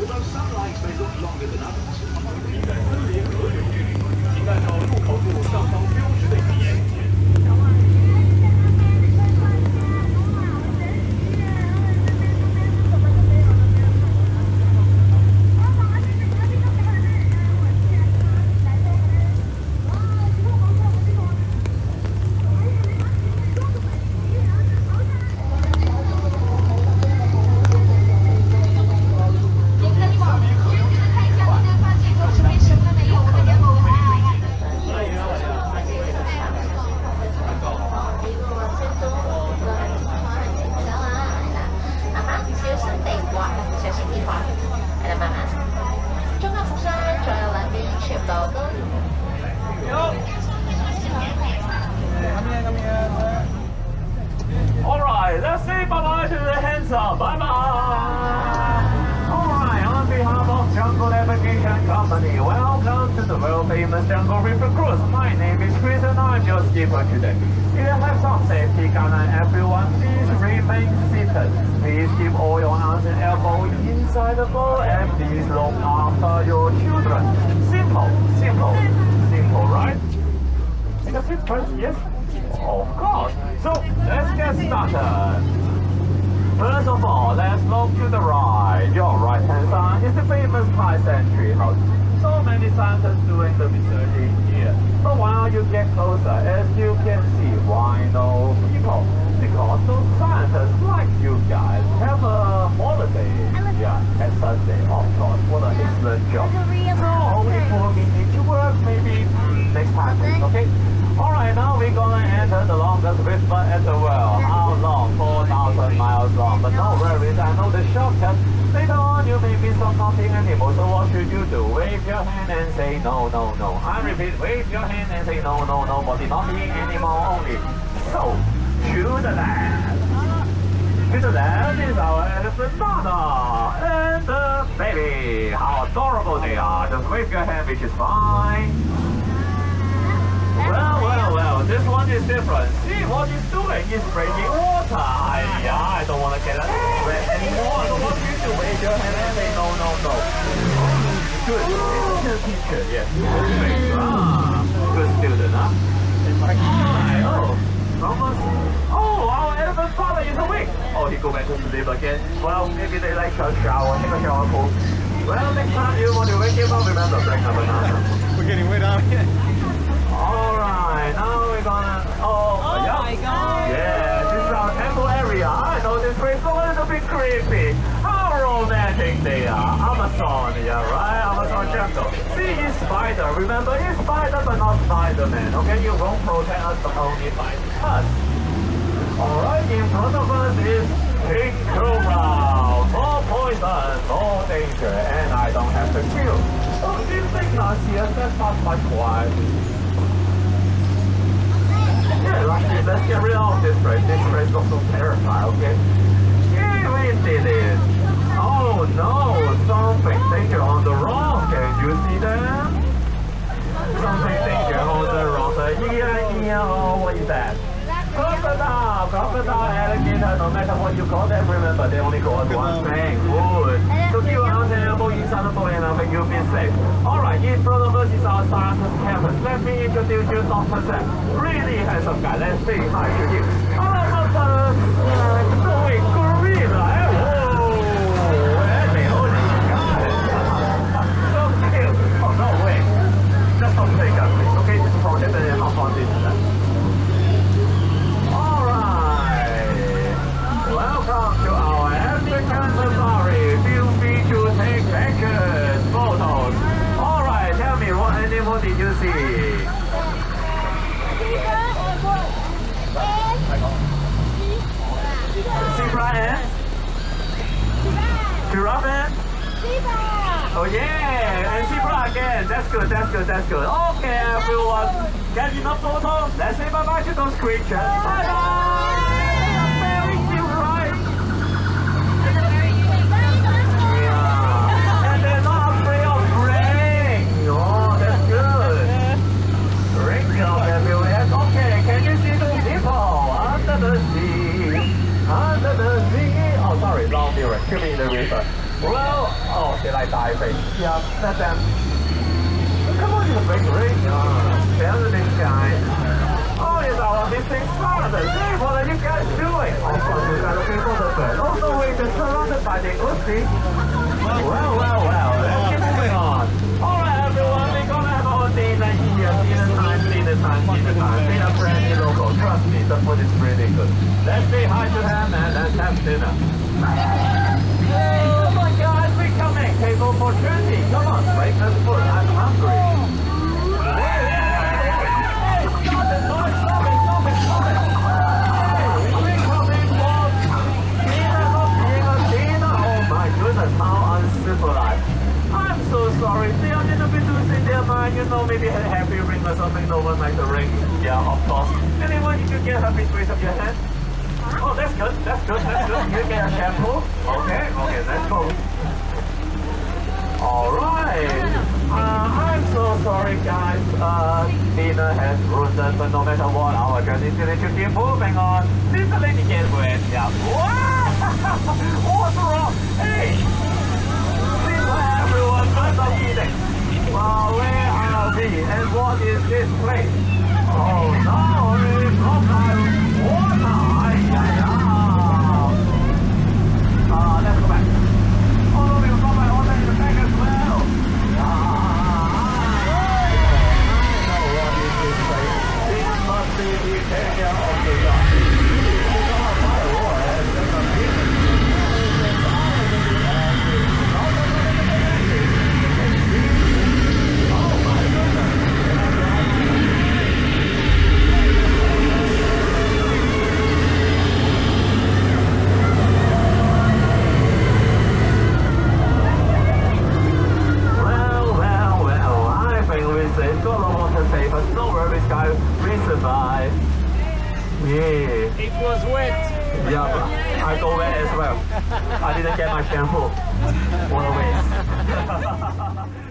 Although some lanes may look longer than others. 在森林河流之旅，请按照入口处上方标志的语言。 Alright, let's say bye-bye to the handsome. Bye-bye. Alright, on behalf of Jungle Navigation Company, welcome to the world-famous Jungle River Cruise. My name is Chris and I'm your skipper today. If you have some safety guidelines, everyone, please remain seated. Please keep all your arms and elbows inside the boat and please look after your children. Simple, simple, simple, right? Take a seat first, yes? Of course. So, let's get started. First of all, let's look to the right. Your right-hand side is the famous Thai century house. So many scientists doing the research in here. But while you get closer, as you can see, why no people? Because those scientists like you guys have a holiday. Yeah, at Sunday, of course. What an excellent job. So only 4 minutes to work, maybe next time, okay? Alright, now we're gonna enter the longest river at the world. How long? 4,000 miles long. But no worries, I know the shortcut. Later on, you may be some naughty animal. So what should you do? Wave your hand and say no, no, no. I repeat, wave your hand and say no, no, no. For the naughty animal only. So, to the left. To the left is our elephant mother and the baby. How adorable they are. Just wave your hand, which is fine. Well, this one is different. See what it's doing? It's spraying water. I don't want to get wet anymore. I don't want you to wave your hand and say no, no, no. Good. Good teacher, yes. Good student, huh? Oh, our elephant father is awake. Oh, he go back to sleep again. Well, maybe they like to shower, take a shower pool. Well, next time you want to wake him up, remember, break a banana. We're getting way down here. Alright, now we're gonna... Oh my god! Yeah, this is our temple area. I know this place is a little bit creepy. How romantic they are. Amazon, yeah, right? Amazon jungle. See, he's spider. Remember, he's spider but not Spider-Man. Okay, you won't protect us but only fight us. Alright, in front of us is Big Cobra. More poison, more danger, and I don't have to kill. Oh, this thing not here, that's not much quiet. Yeah, let's get rid of this place. This place looks so terrifying, okay? Yeah, we did it. Oh no, something danger on the rock. Can you see that? Something danger on the rock. Oh, what is that? Crocodile, alligator, no matter what you call them, remember they only go at one thing, food. So keep your arms and elbows inside the boat and I'll make you feel safe. Alright, in front of us is our scientist campus. Let me introduce you to Dr. Sam. Really handsome guy, let's say hi to him. Hello, Dr. 各位 gorilla, whoa! So cute. Oh, no way. Just don't take us, please. Okay, this is protected and how fun this is. Welcome to our African safari. Feel free to take pictures, photos. Alright, tell me, what animal did you see? Zebra and? Giraffe and? Oh yeah, and zebra again. That's good, that's good, that's good. Okay, everyone, get enough photos? Let's say bye-bye to those creatures. Bye-bye! Under the sea. Oh, sorry, wrong mirror. Give me the river. Well, Oh, they like diving. Yeah, that's them. Come on, you big ring. There's this guy. Oh, it's our missing son. Hey, what are you guys doing? Of course, you guys are looking for the bird. Also, we're just surrounded by the ocean. Well, let's keep moving on. Alright, everyone, we're gonna have our dinner here. Dinner time. Dinner friendly local. Trust me, the food is really good. Let's say hi to them and let's have dinner. Oh my God, we're coming. Table for 20. Come on, breakfast food. I'm hungry. Stop it. We're coming for dinner. Oh my goodness, how uncivilized. I'm so sorry. They are a little bit losing their mind. You know, maybe a happy ring or something. No one likes the ring. Yeah, of course. Anyone, you can get a happy raise up your hand. Oh, that's good. You get a shampoo. Okay, let's go. Alright. I'm so sorry, guys. Dinner has ruined, but no matter what, our journey still should keep moving on. This lady can win. Yeah. What's wrong? Hey! Everyone, stop eating. Well, where are we? And what is this place? Oh no, it's not my water. Let's go back. Oh no, we've got my water in the back as well. I know what is this place. This must be the area of the yacht. We're gonna find water and take a picture. But no worries, guys, we survived. Yeah. It was wet. Yeah, but I go wet as well. I didn't get my shampoo. What a waste.